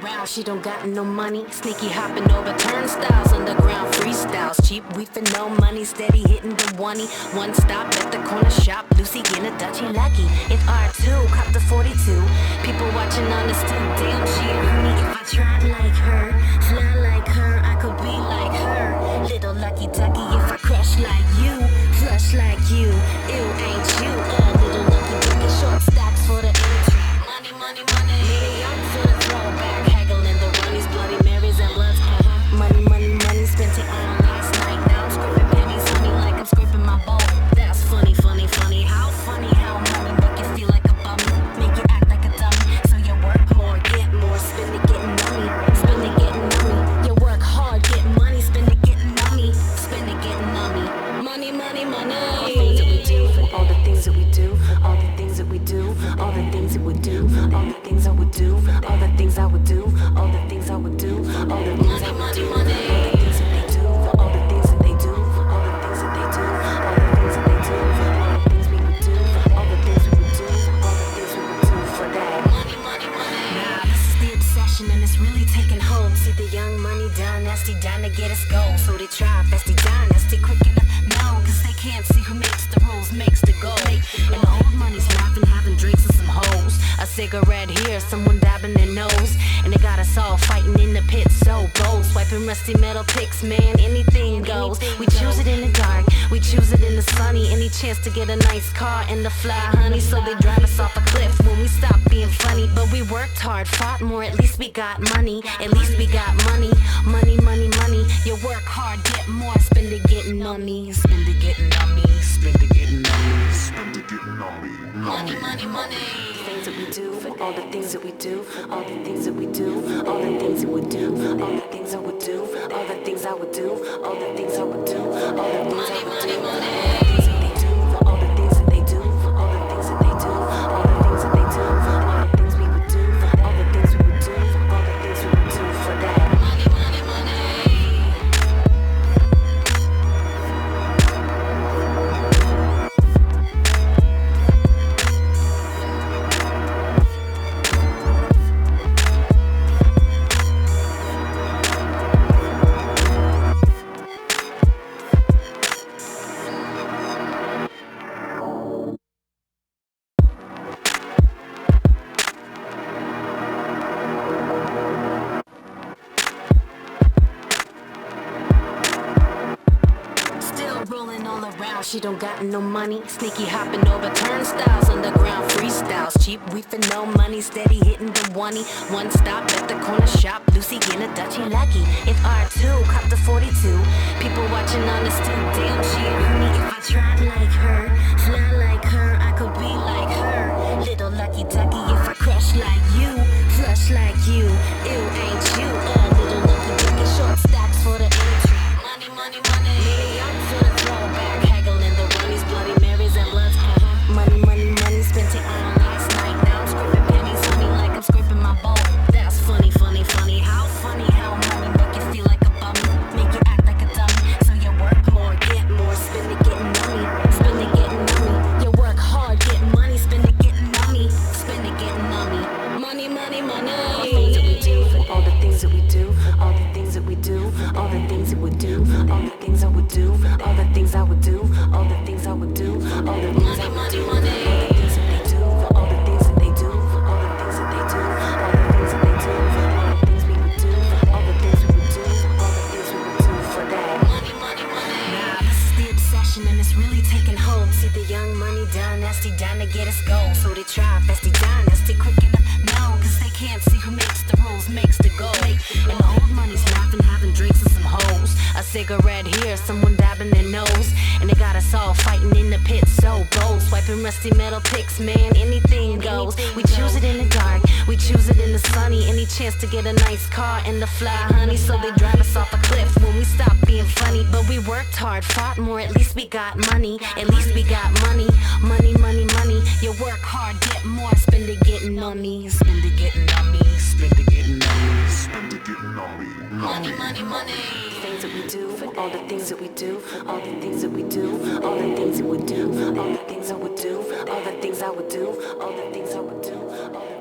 around, she don't got no money. Sneaky hopping over turnstiles, underground freestyles. Cheap weed for no money, steady hitting the one-y. One stop at the corner shop, Lucy getting a Dutchie lucky. If R2, cop the 42. People watching on the stoop, damn she a honey. If I tried like her, fly like her, I could be like her. Little lucky ducky, if I crush like you, flush like you, ew ain't you. Little lucky ducky, short stacks for the entry. Money, money, money. Money up for the throwback, haggling the runnies, Bloody Marys and Bloods. Money, money, money, spent it all last night. Now I'm scraping pennies, honey, like I'm scraping my bowl. That's funny, funny, funny. How funny how money make you feel like a bum, make you act like a dummy. So you work more, get more, spend it getting money, spend it getting money. You work hard, get money, spend it getting money, spend it getting money. Money, money, money. All the things that we do, all the things that we do, all the things that we do, all the things I would do, all the things I would do, all the things I would do, all the things I would do, all the things that they do, all the things that they do, all the things that they do, all the things that they do, all the things we would do, all the things we would do, all the things we would do for that. Money, money, money. Nah, this is the obsession and it's really taking hold. See the young money down, nasty down to get us gold. So they try, bestie down, nasty quick enough. No, cause they can't see who makes the rules, makes the goal. And the old money's laughing, having drinks with some hoes. A cigarette here, someone dabbing their nose. And they got us all fighting in the pit, so bold. Swiping rusty metal picks, man, anything goes. We choose it in the dark, we choose it in the sunny. Any chance to get a nice car and the fly honey. So they drive us off a cliff when we stop being funny. But we worked hard, fought more, at least we got money. At least we got money, money, money, money. You work hard, get more, spend it getting on me. Spend it getting on me, spend it getting on me, spend it getting on me. Money, money, money. Things that we do, all the things that we do, all the things that we do, all the things that we do, all the things I would do, all the things I would do, all the things I would do, all the things I would do, all the things that they do, all the things that they do, all the things that they do, all the things that they do, all the things we would do, all the things we would do, all the things we would do for that. Money, money, money. Rolling all around, she don't got no money. Sneaky hopping over turnstiles, underground freestyles. Cheap weed for no money, steady hitting the one-y. One stop at the corner shop, Lucy getting a Dutchie lucky. If R2, cop the 42. People watching on the stoop, damn she a honey. If I tried like her, fly like her, I could be like her. Little lucky ducky, if I crush like you, flush like you, ew ain't you. Little lucky ducky, short stacks for the entry. Money, money, money. Money up for the throwback, haggling the runnies, Bloody Marys and Bloods. Money, money, money, spent it all last night. Now I'm scraping pennies, honey, like I'm scraping my bowl. That's funny, funny, funny. How funny how money make you feel like a bum, make you act like a dummy. So you work more, get more, spend it getting money, spend it getting money. You work hard, get money, spend it getting money, spend it getting money. Money, money, money. All the things that we do, all the things that we do, all the things that we do, all the things I would do, all the things I would do, all the things I would do, all the things I would do, all the things that they do, all the things that they do, all the things that they do, all the things that they do, all the things we would do, all the things we would do, all the things we would do for that. Money, money, money. Nah, this is the obsession and it's really taking hold. See the young money down, nasty down to get us gold. So they try, bestie down, nasty quick enough. No, cause they can't see who makes the rules, makes the goal. And the old money's laughing, having drinks with some hoes. A cigarette here, someone dabbing their nose. And they got us all fighting in the pit, so bold. Swiping rusty metal picks, man, anything goes. We choose it in the dark, we choose it in the sunny. Any chance to get a nice car and the fly honey. So they drive us off a cliff when we stop being funny. But we worked hard, fought more, at least we got money. At least we got money, money, money, money. You work hard, get more, spend it getting on me. Spend it getting on me, spend it getting on me, spend it getting on me. Money, money, money. Things that we do, all the things that we do, all the things that we do, all the things that we do, all the things I would do, all the things I would do, all the things I would do, all the